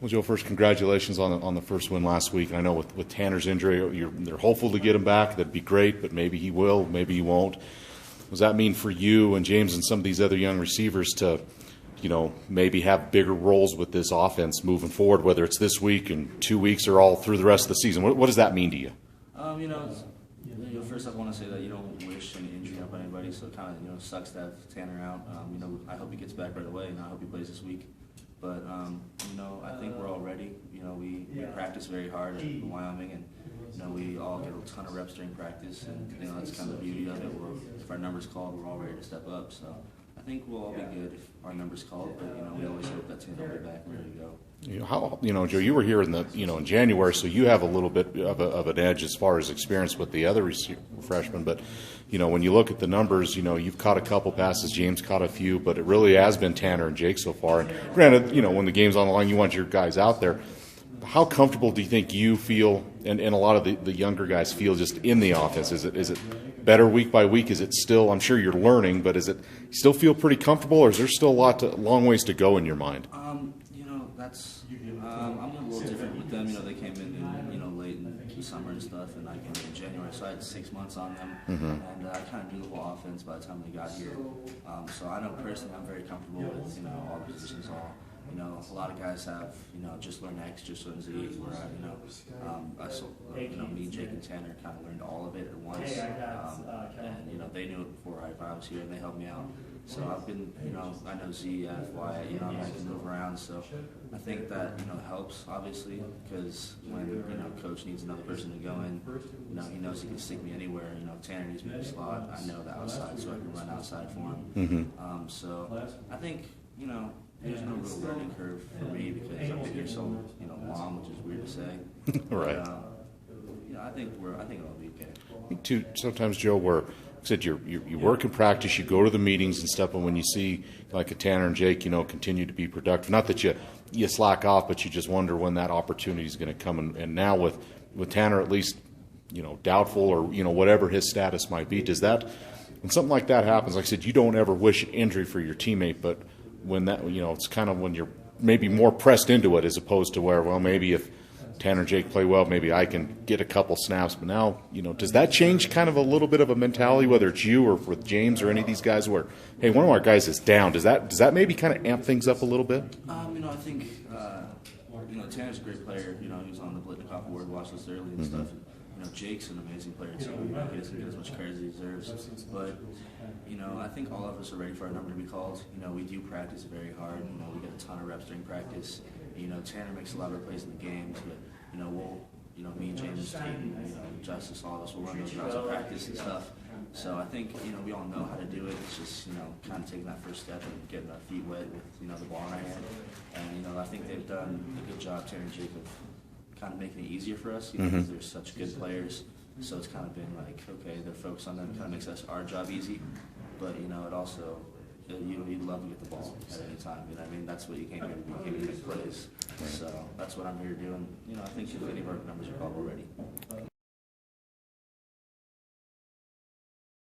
Well, Joe, first, congratulations on the first win last week. And I know with Tanner's injury, they're hopeful to get him back. That'd be great, but maybe he will, maybe he won't. What does that mean for you and James and some of these other young receivers to, maybe have bigger roles with this offense moving forward, whether it's this week and 2 weeks or all through the rest of the season? What does that mean to you? First I want to say that you don't wish any injury up on anybody, so it kind of sucks to have Tanner out. I hope he gets back right away, and I hope he plays this week. But I think we're all ready. We practice very hard at Wyoming, and we all get a ton of reps during practice, and that's kind of the beauty of it. If our number's called, we're all ready to step up. So I think we'll all be good if our number's called. But we always hope that Tanner will be back and ready to go. Joe, you were here in January, so you have a little bit of an edge as far as experience with the other freshmen. But when you look at the numbers, you've caught a couple passes, James caught a few, but it really has been Tanner and Jake so far. And granted, when the game's on the line, you want your guys out there. How comfortable do you think you feel, and a lot of the younger guys feel, just in the offense? Is it better week by week? Is it still? I'm sure you're learning, but is it still feel pretty comfortable, or is there still a long ways to go in your mind? I'm a little different with them. They came in late in the summer and stuff, and I came in January, so I had 6 months on them, and I kind of knew the whole offense by the time they got here. So I know personally I'm very comfortable with all the positions. A lot of guys have just learned X, just learned Z. Where me, Jake, and Tanner kind of learned all of it at once, and they knew it before I was here, and they helped me out. So I've been, I know Z, F, Y, I can move around. So I think that helps obviously, because when coach needs another person to go in, he knows he can stick me anywhere. Tanner needs me in the slot, I know the outside, so I can run outside for him. So I think there's no real learning curve for me because I've been here so long, which is weird to say. Right. I think it'll be okay. I think too, sometimes, Joe, where said you work in practice, you go to the meetings and stuff, and when you see like a Tanner and Jake, continue to be productive, not that you slack off, but you just wonder when that opportunity is going to come. And now with Tanner at least, doubtful or whatever his status might be, does that, when something like that happens, like I said, you don't ever wish an injury for your teammate, but when that it's kind of when you're maybe more pressed into it as opposed to where, well, maybe if Tanner and Jake play well, maybe I can get a couple snaps. But now, does that change kind of a little bit of a mentality, whether it's you or with James or any of these guys where, hey, one of our guys is down? Does that maybe kind of amp things up a little bit? I think Tanner's a great player. He was on the Blitnikoff Award watch list early and stuff. Jake's an amazing player too. He doesn't get as much credit as he deserves. But I think all of us are ready for our number to be called. We do practice very hard. We get a ton of reps during practice. Tanner makes a lot of plays in the games, but we'll me and James, Justice, all of us will run those routes in practice and stuff. So I think we all know how to do it. It's just kind of taking that first step and getting our feet wet with the ball in our hand. And I think they've done a good job, Tanner and Jake, of kind of making it easier for us, because they're such good players. So it's kind of been like, okay, they're focused on them, kind of makes our job easy. But it also, you'd love to get the ball at any time. That's what you came here to do. You came here to make plays. So that's what I'm here to do. And I think if any of our numbers are called already.